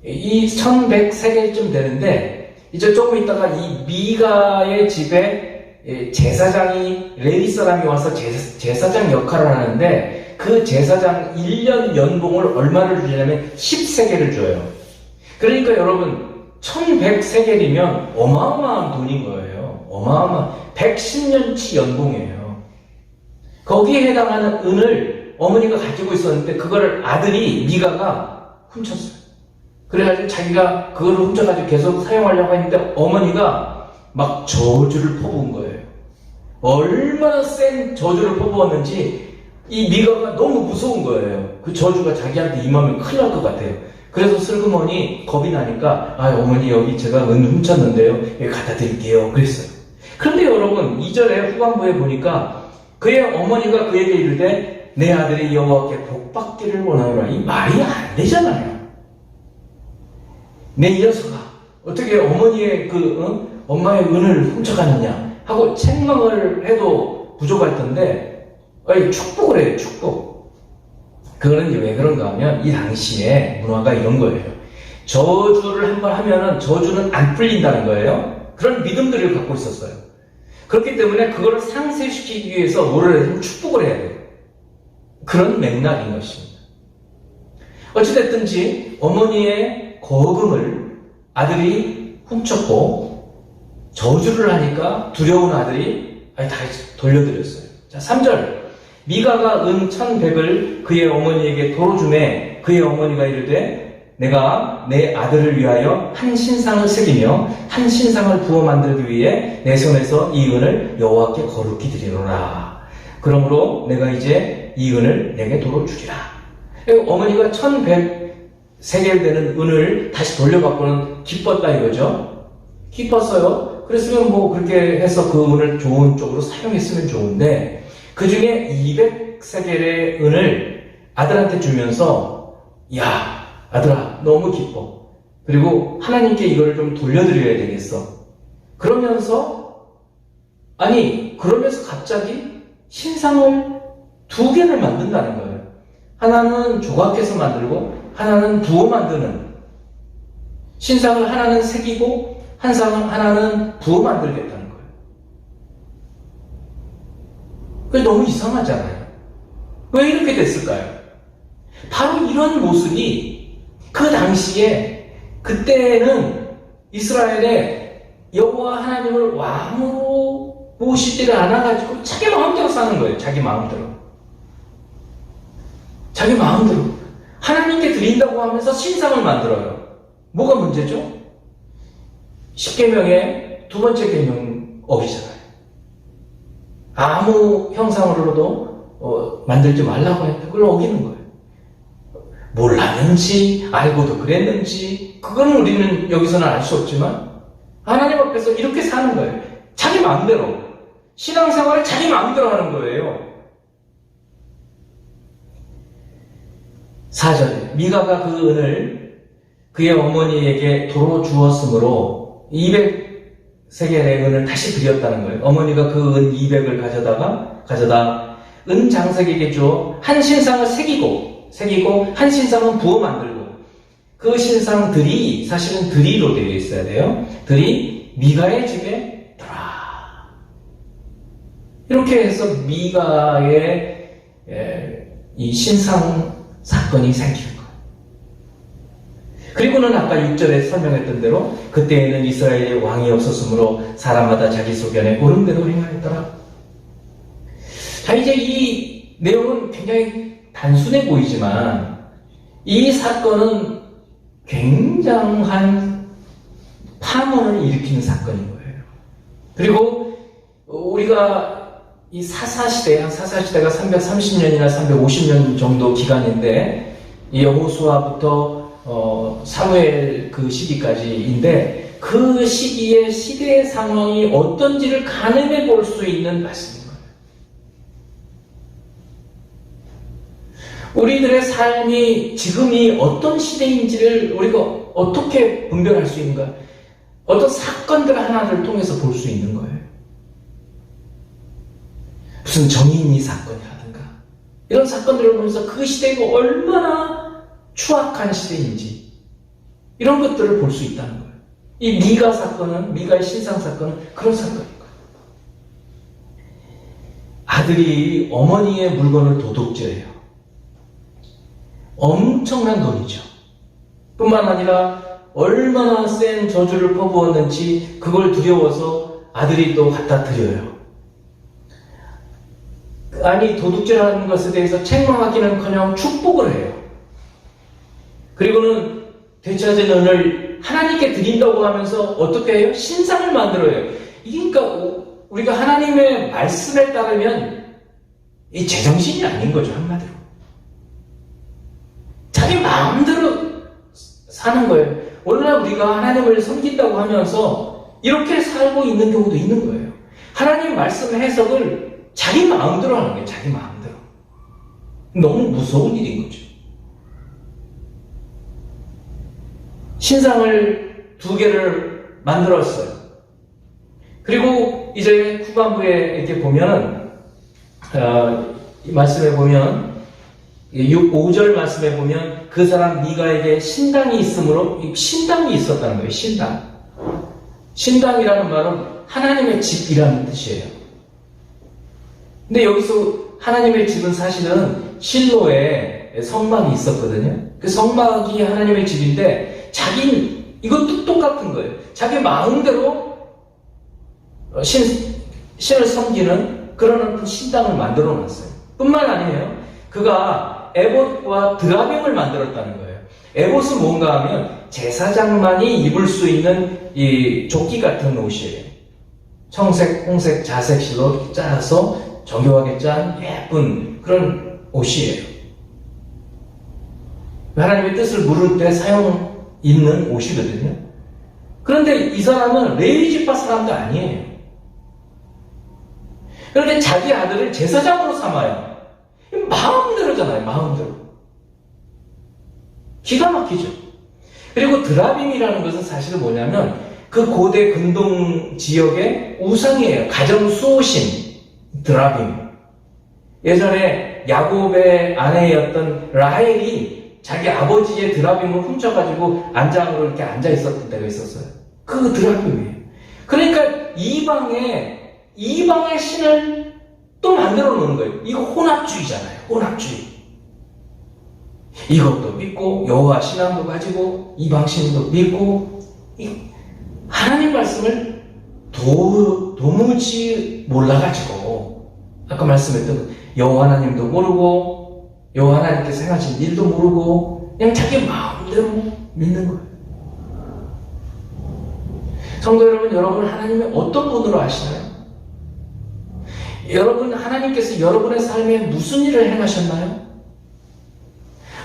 이 1100세겔쯤 되는데 이제 조금 있다가 이 미가의 집에 제사장이, 레위 사람이 와서 제사장 역할을 하는데 그 제사장 1년 연봉을 얼마를 주냐면 10세겔을 줘요. 그러니까 여러분 1100세겔이면 어마어마한 돈인 거예요. 어마어마한 110년치 연봉이에요. 거기에 해당하는 은을 어머니가 가지고 있었는데 그거를 아들이 미가가 훔쳤어요. 그래가지고 자기가 그걸 훔쳐가지고 계속 사용하려고 했는데 어머니가 막 저주를 퍼부은 거예요. 얼마나 센 저주를 퍼부었는지 이 미가가 너무 무서운 거예요. 그 저주가 자기한테 임하면 큰일 날 것 같아요. 그래서 슬그머니 겁이 나니까 어머니 여기 제가 은 훔쳤는데요. 여기 갖다 드릴게요. 그랬어요. 그런데 여러분 2절에 후반부에 보니까 그의 어머니가 그에게 이르되 내 아들이 여호와께 복받기를 원하노라. 이 말이 안 되잖아요. 내 이 녀석아 어떻게 어머니의 엄마의 은을 훔쳐가느냐 하고 책망을 해도 부족할 텐데 축복을 해요. 축복. 그거는 왜 그런가 하면 이 당시에 문화가 이런 거예요. 저주를 한번 하면은 저주는 안 풀린다는 거예요. 그런 믿음들을 갖고 있었어요. 그렇기 때문에 그거를 상쇄시키기 위해서 뭐를 해야 되면 축복을 해야 돼요. 그런 맥락인 것입니다. 어찌됐든지 어머니의 거금을 아들이 훔쳤고 저주를 하니까 두려운 아들이 다시 돌려드렸어요. 자, 3절. 미가가 은 1100을 그의 어머니에게 도로 주매 그의 어머니가 이르되 내가 내 아들을 위하여 한 신상을 새기며 한 신상을 부어 만들기 위해 내 손에서 이 은을 여호와께 거룩히 드리노라. 그러므로 내가 이제 이 은을 내게 도로 주리라. 어머니가 1100세겔 되는 은을 다시 돌려받고는 기뻤다 이거죠. 기뻤어요. 그랬으면 뭐 그렇게 해서 그 은을 좋은 쪽으로 사용했으면 좋은데 그 중에 200세겔의 은을 아들한테 주면서 야 아들아 너무 기뻐. 그리고 하나님께 이거를 좀 돌려드려야 되겠어. 그러면서 갑자기 신상을 2개를 만든다는 거예요. 하나는 조각해서 만들고 하나는 부어 만드는 신상을 하나는 새기고 하나는 부어 만들겠다는 거예요. 그게 너무 이상하잖아요. 왜 이렇게 됐을까요? 바로 이런 모습이 그 당시에 그때는 이스라엘에 여호와 하나님을 왕으로 모시지를 않아가지고 자기 마음대로 사는 거예요. 자기 마음대로 하나님께 드린다고 하면서 신상을 만들어요. 뭐가 문제죠? 10계명의 두 번째 계명 어기잖아요. 아무 형상으로도 만들지 말라고 했는데 그걸 어기는 거예요. 몰랐는지 알고도 그랬는지 그건 우리는 여기서는 알 수 없지만 하나님 앞에서 이렇게 사는 거예요. 자기 마음대로 신앙생활을 자기 마음대로 하는 거예요. 4절에 미가가 그 은을 그의 어머니에게 도로 주었으므로 200세겔의 은을 다시 드렸다는 거예요. 어머니가 그 은 200을 가져다 은 장색에게 주어 한 신상을 새기고 한 신상은 부어 만들고 그 신상들이 사실은 들이로 되어 있어야 돼요. 들이 미가의 집에 들어와. 이렇게 해서 미가의 이 신상 사건이 생기는 거예요. 그리고는 아까 6절에 설명했던 대로 그때에는 이스라엘에 왕이 없었으므로 사람마다 자기 소견에 옳은 대로 행하였더라. 자, 이제 이 내용은 굉장히 단순해 보이지만 이 사건은 굉장한 파문을 일으키는 사건인 거예요. 그리고 우리가 이 사사시대가 330년이나 350년 정도 기간인데 이 여호수아부터 사무엘 그 시기까지인데 그 시기의 시대의 상황이 어떤지를 가늠해 볼 수 있는 말씀인 거예요. 우리들의 삶이 지금이 어떤 시대인지를 우리가 어떻게 분별할 수 있는가? 어떤 사건들 하나를 통해서 볼 수 있는 거예요. 무슨 정의인이 사건이라든가 이런 사건들을 보면서 그 시대가 얼마나 추악한 시대인지 이런 것들을 볼 수 있다는 거예요. 이 미가 사건은, 미가의 신상 사건은 그런 사건인 거예요. 아들이 어머니의 물건을 도둑질해요. 엄청난 돈이죠. 뿐만 아니라 얼마나 센 저주를 퍼부었는지 그걸 두려워서 아들이 또 갖다 드려요. 아니, 도둑질하는 것에 대해서 책망하기는커녕 축복을 해요. 그리고는 되찾은 은을 하나님께 드린다고 하면서 어떻게 해요? 신상을 만들어요. 그러니까 우리가 하나님의 말씀에 따르면 이 제정신이 아닌 거죠, 한마디로. 자기 마음대로 사는 거예요. 오늘날 우리가 하나님을 섬긴다고 하면서 이렇게 살고 있는 경우도 있는 거예요. 하나님 말씀 해석을 자기 마음대로 하는 거예요, 자기 마음대로. 너무 무서운 일인 거죠. 신상을 2개를 만들었어요. 그리고 이제 후반부에 이렇게 보면은, 이 말씀에 보면, 5절 말씀에 보면 그 사람 미가에게 신당이 있으므로, 신당이 있었다는 거예요, 신당. 신당이라는 말은 하나님의 집이라는 뜻이에요. 근데 여기서 하나님의 집은 사실은 실로에 성막이 있었거든요. 그 성막이 하나님의 집인데, 이것도 똑같은 거예요. 자기 마음대로 신을 섬기는 그런 신당을 만들어 놨어요. 뿐만 아니에요. 그가 에봇과 드라빔을 만들었다는 거예요. 에봇은 뭔가 하면 제사장만이 입을 수 있는 이 조끼 같은 옷이에요. 청색, 홍색, 자색 실로 짜서 정교하게 짠 예쁜 그런 옷이에요. 하나님의 뜻을 물을 때 있는 옷이거든요. 그런데 이 사람은 레위 지파 사람도 아니에요. 그런데 자기 아들을 제사장으로 삼아요. 마음대로잖아요, 마음대로. 기가 막히죠. 그리고 드라빔이라는 것은 사실은 뭐냐면 그 고대 근동 지역의 우상이에요. 가정 수호신 드라빔. 예전에 야곱의 아내였던 라헬이 자기 아버지의 드라빔을 훔쳐가지고 안장으로 이렇게 앉아 있었던 때가 있었어요. 그 드라빔이에요. 그러니까 이방의 신을 또 만들어 놓은 거예요. 이거 혼합주의잖아요. 혼합주의. 이것도 믿고 여호와 신앙도 가지고 이방 신도 믿고 하나님 말씀을 도무지 몰라가지고 아까 말씀했던 여호와 하나님도 모르고 여호와 하나님께서 행하신 일도 모르고 그냥 자기 마음대로 믿는 거예요. 성도 여러분 하나님이 어떤 분으로 아시나요? 여러분, 하나님께서 여러분의 삶에 무슨 일을 행하셨나요?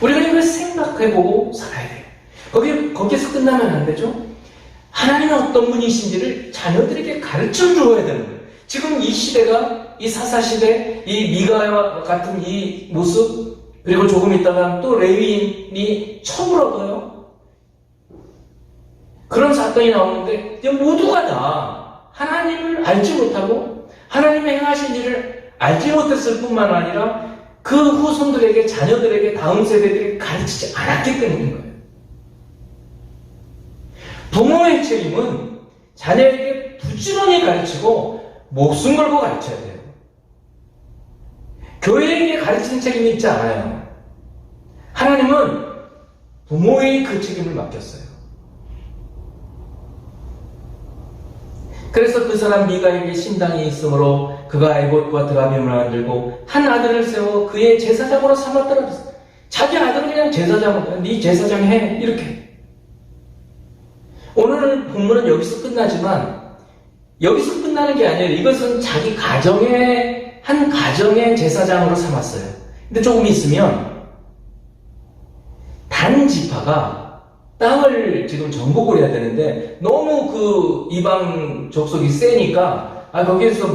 우리가 이걸 생각해보고 살아야 돼요. 거기서 끝나면 안 되죠? 하나님은 어떤 분이신지를 자녀들에게 가르쳐 주어야 되는 거예요. 지금 이 시대가, 이 사사시대, 이 미가와 같은 이 모습, 그리고 조금 있다가 또 레위인이 쳐물어봐요. 그런 사건이 나오는데, 모두가 다 하나님을 알지 못하고, 하나님의 행하신 일을 알지 못했을 뿐만 아니라 그 후손들에게, 자녀들에게, 다음 세대들에게 가르치지 않았기 때문인 거예요. 부모의 책임은 자녀에게 부지런히 가르치고 목숨 걸고 가르쳐야 돼요. 교회에게 가르치는 책임이 있지 않아요. 하나님은 부모의 그 책임을 맡겼어요. 그래서 그 사람 미가에게 신당이 있으므로 그가 에봇과 드라빔을 만들고 한 아들을 세워 그의 제사장으로 삼았더라 그랬어요. 자기 아들은 그냥 제사장으로, 네 제사장 해, 이렇게. 오늘 본문은 여기서 끝나지만 여기서 끝나는 게 아니에요. 이것은 자기 한 가정의 제사장으로 삼았어요. 근데 조금 있으면 단 지파가 땅을 지금 정복을 해야 되는데 너무 그 이방 족속이 세니까 거기에서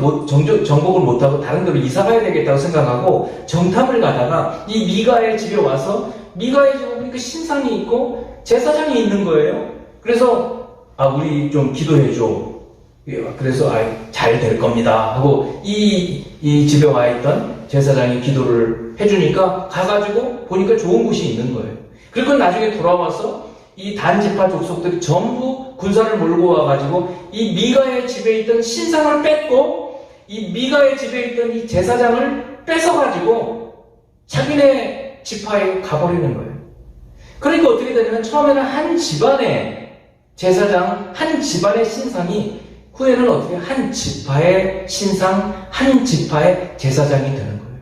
정복을 못하고 다른 데로 이사 가야 되겠다고 생각하고 정탐을 가다가 이 미가의 집에 와서 미가의 집에 보니까 신상이 있고 제사장이 있는 거예요. 그래서 우리 좀 기도해줘. 그래서 잘 될 겁니다 하고 이 집에 와 있던 제사장이 기도를 해주니까 가가지고 보니까 좋은 곳이 있는 거예요. 그리고 나중에 돌아와서 이 단 지파 족속들이 전부 군사를 몰고 와가지고 이 미가의 집에 있던 신상을 뺏고 이 미가의 집에 있던 이 제사장을 뺏어가지고 자기네 지파에 가버리는 거예요. 그러니까 어떻게 되냐면 처음에는 한 집안의 제사장, 한 집안의 신상이 후에는 어떻게 한 지파의 신상, 한 지파의 제사장이 되는 거예요.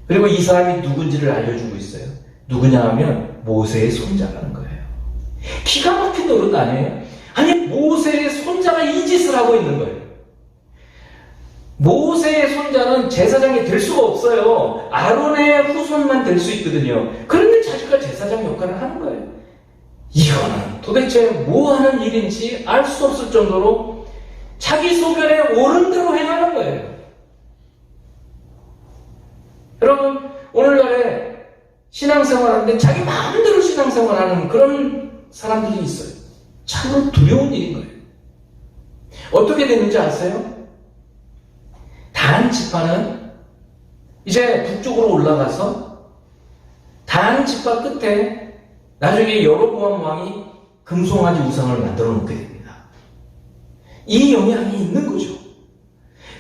그리고 이 사람이 누군지를 알려주고 있어요. 누구냐 하면 모세의 손자라는 거예요. 기가 막힌 노릇 아니에요? 아니 모세의 손자가 이 짓을 하고 있는 거예요. 모세의 손자는 제사장이 될 수가 없어요. 아론의 후손만 될 수 있거든요. 그런데 자기가 제사장 역할을 하는 거예요. 이거는 도대체 뭐 하는 일인지 알 수 없을 정도로 자기 소견에 옳은 대로 행하는 거예요. 여러분, 오늘날에 신앙생활하는데 자기 마음대로 신앙생활하는 그런 사람들이 있어요. 참으로 두려운 일인 거예요. 어떻게 됐는지 아세요? 단 지파는 이제 북쪽으로 올라가서 단 지파 끝에 나중에 여로보암 왕이 금송아지 우상을 만들어 놓게 됩니다. 이 영향이 있는 거죠.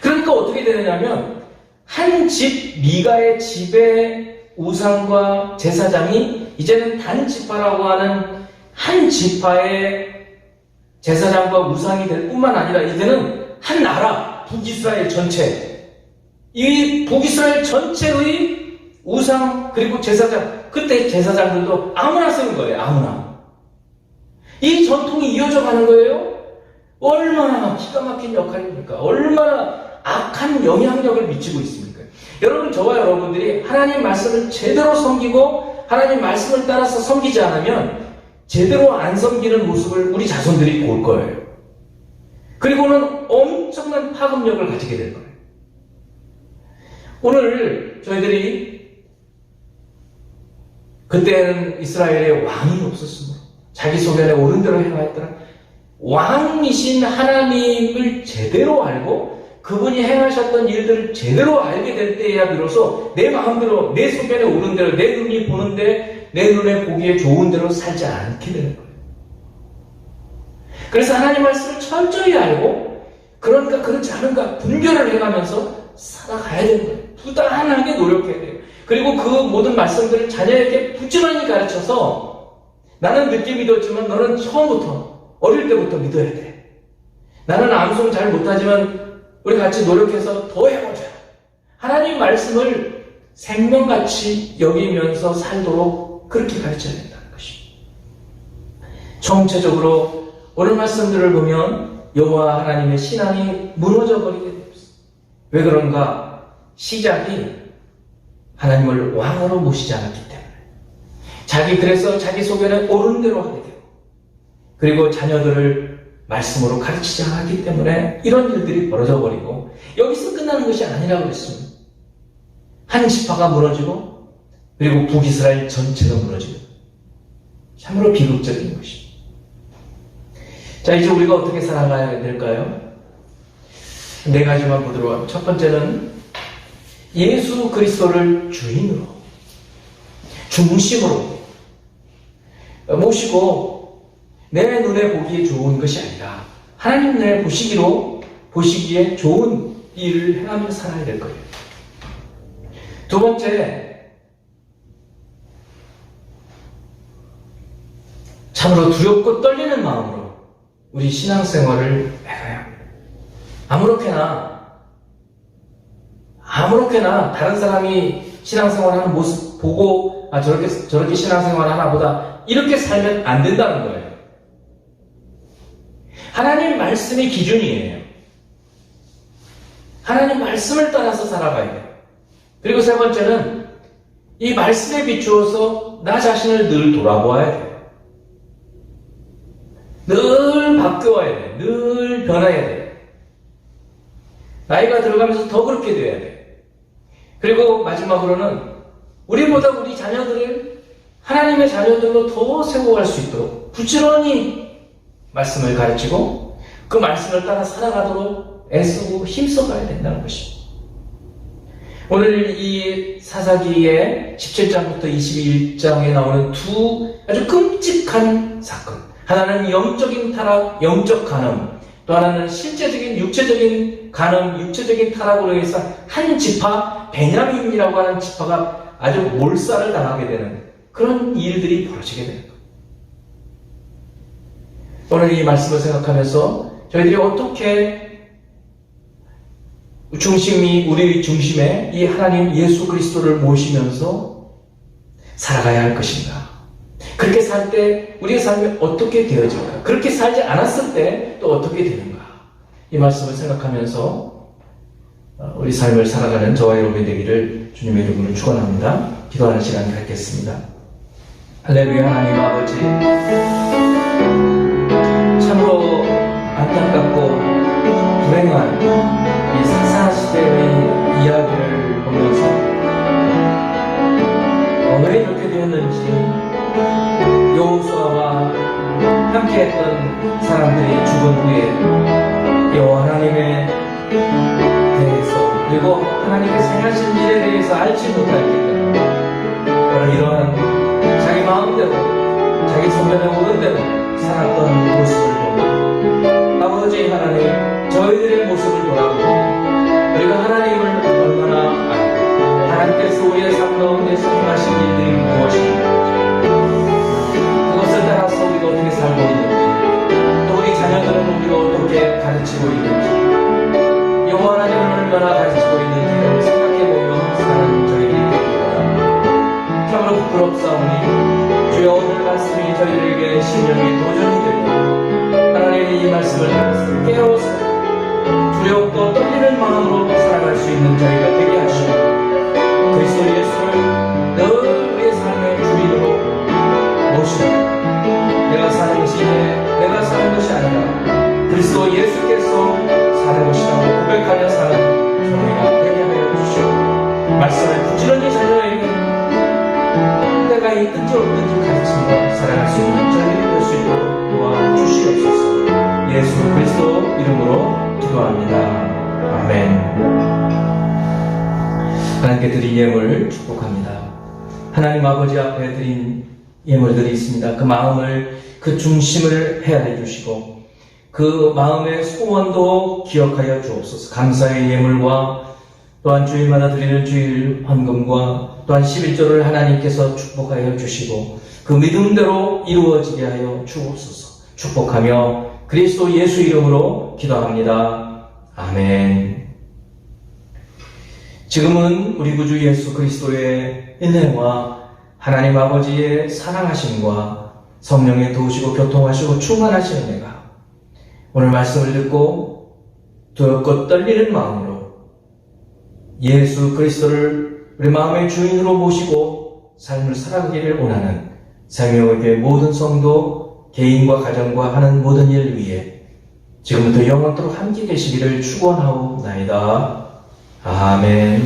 그러니까 어떻게 되느냐면 한 집 미가의 집의 우상과 제사장이 이제는 단 지파라고 하는 한 지파의 제사장과 우상이 될 뿐만 아니라 이제는 한 나라 북이스라엘 전체, 이 북이스라엘 전체의 우상 그리고 제사장, 그때 제사장들도 아무나 쓰는 거예요. 아무나. 이 전통이 이어져 가는 거예요. 얼마나 기가 막힌 역할입니까? 얼마나 악한 영향력을 미치고 있습니까? 여러분, 저와 여러분들이 하나님 말씀을 제대로 섬기고 하나님 말씀을 따라서 섬기지 않으면 제대로 안 섬기는 모습을 우리 자손들이 볼 거예요. 그리고는 엄청난 파급력을 가지게 될 거예요. 오늘 저희들이 그때는 이스라엘에 왕이 없었으므로 자기 소견에 옳은 대로 행하였더라. 왕이신 하나님을 제대로 알고 그분이 행하셨던 일들을 제대로 알게 될 때에야 비로소 내 마음대로 내 소견에 옳은 대로 내 눈이 보는데 내 눈에 보기에 좋은 대로 살지 않게 되는 거예요. 그래서 하나님 말씀을 철저히 알고 그런가 그렇지 않은가 분별을 해가면서 살아가야 되는 거예요. 부단하게 노력해야 돼요. 그리고 그 모든 말씀들을 자녀에게 부지런히 가르쳐서 나는 늦게 믿었지만 너는 처음부터 어릴 때부터 믿어야 돼. 나는 암송 잘 못하지만 우리 같이 노력해서 더 해보자. 하나님 말씀을 생명같이 여기면서 살도록 그렇게 가르쳐야 된다는 것입니다. 총체적으로 오늘 말씀들을 보면 여호와 하나님의 신앙이 무너져 버리게 됩니다. 왜 그런가? 시작이 하나님을 왕으로 모시지 않았기 때문에 그래서 자기 소견에 옳은 대로 하게 되고 그리고 자녀들을 말씀으로 가르치지 않았기 때문에 이런 일들이 벌어져 버리고 여기서 끝나는 것이 아니라고 그랬습니다. 한 지파가 무너지고 그리고 북이스라엘 전체가 무너지고 참으로 비극적인 것입니다. 자, 이제 우리가 어떻게 살아가야 될까요? 네 가지만 보도록 하면 첫 번째는 예수 그리스도를 주인으로 중심으로 모시고 내 눈에 보기에 좋은 것이 아니라 하나님 눈에 보시기에 좋은 일을 행하며 살아야 될 거예요. 두 번째, 참으로 두렵고 떨리는 마음으로 우리 신앙생활을 해가야 합니다. 아무렇게나 다른 사람이 신앙생활하는 모습 보고 저렇게 신앙생활 하나 보다 이렇게 살면 안 된다는 거예요. 하나님 말씀이 기준이에요. 하나님 말씀을 따라서 살아가야 돼요. 그리고 세 번째는 이 말씀에 비추어서 나 자신을 늘 돌아보아야 돼요. 늘 바뀌어야 돼요. 늘 변해야 돼요. 나이가 들어가면서 더 그렇게 돼야 돼요. 그리고 마지막으로는 우리보다 우리 자녀들을 하나님의 자녀들로 더 세워갈 수 있도록 부지런히 말씀을 가르치고 그 말씀을 따라 살아가도록 애쓰고 힘써가야 된다는 것입니다. 오늘 이 사사기의 17장부터 21장에 나오는 두 아주 끔찍한 사건, 하나는 영적인 타락, 영적 간음, 또 하나는 실제적인 육체적인 간음, 육체적인 타락으로 해서 한 지파, 베냐민이라고 하는 지파가 아주 몰살을 당하게 되는 그런 일들이 벌어지게 되는 거예요. 오늘 이 말씀을 생각하면서 저희들이 어떻게 우리 중심에 이 하나님 예수 그리스도를 모시면서 살아가야 할 것인가? 그렇게 살 때 우리의 삶이 어떻게 되어질까? 그렇게 살지 않았을 때 또 어떻게 되는가? 이 말씀을 생각하면서 우리 삶을 살아가는 저와 여러분이 되기를 주님의 이름으로 축원합니다. 기도하는 시간 갖겠습니다. 할렐루야. 하나님 아버지, 참으로 안타깝고 불행한 이 사사시대의 이야기를 보면서 왜 이렇게 되었는지, 여호수아와 함께했던 사람들이 죽은 후에 여호와 하나님에 대해서 그리고 하나님께서 행하신 일에 대해서 알지 못하기 때문에 바로 이러한 자기 마음대로 자기 소견에 오른 대로 살았던 모습을 보고 아버지 하나님, 저희들의 모습을 돌아보고 우리가 하나님을 얼마나 알고 하나님께서 우리의 삶 가운데서 행하신 일들이 무엇인가, 그것을 따라서 우리가 어떻게 살고 있는지, 또 우리 자녀들은 우리가 어떻게 가르치고 있는지, 여호와 하나님을 얼마나 가르치고 있는지를 생각해보며 사는 저희들이 되기보다 참으로 부끄럽사오니 주여 오늘 말씀이 저희들에게 심령의 도전이 되고 하나님의 이 말씀을 깨어서 두렵고 떨리는 마음으로 살아갈 수 있는 저희가 되게 하시고 그리스도 예수를 늘 우리의 삶의 주인으로 모시고 내가 사는 시에 내가 사는 것이 아니라 그리스도 예수께서 사는 것이라고 고백하며 사는 저희가 되게 하여 주시고 말씀을 부지런히 자녀에게 때가 있든지 없든지 가르치며 살아갈 수 있는 저희들이 될 수 있도록 도와주시옵소서. 예수 그리스도 이름으로 기도합니다. 아멘. 하나님께 드린 예물 축복합니다. 하나님 아버지 앞에 드린 예물들이 있습니다. 그 마음을, 그 중심을 헤아려 주시고 그 마음의 소원도 기억하여 주옵소서. 감사의 예물과 또한 주일마다 드리는 주일 헌금과 또한 11조를 하나님께서 축복하여 주시고 그 믿음대로 이루어지게 하여 주옵소서. 축복하며 그리스도 예수 이름으로 기도합니다. 아멘. 지금은 우리 구주 예수 그리스도의 은혜와 하나님 아버지의 사랑하심과 성령의 도우시고 교통하시고 충만하신 은혜가 오늘 말씀을 듣고 두렵고 떨리는 마음으로 예수 그리스도를 우리 마음의 주인으로 모시고 삶을 살아가기를 원하는 생명의 모든 성도, 개인과 가정과 하는 모든 일 위에 지금부터 영원토록 함께 계시기를 축원하옵나이다. 아멘.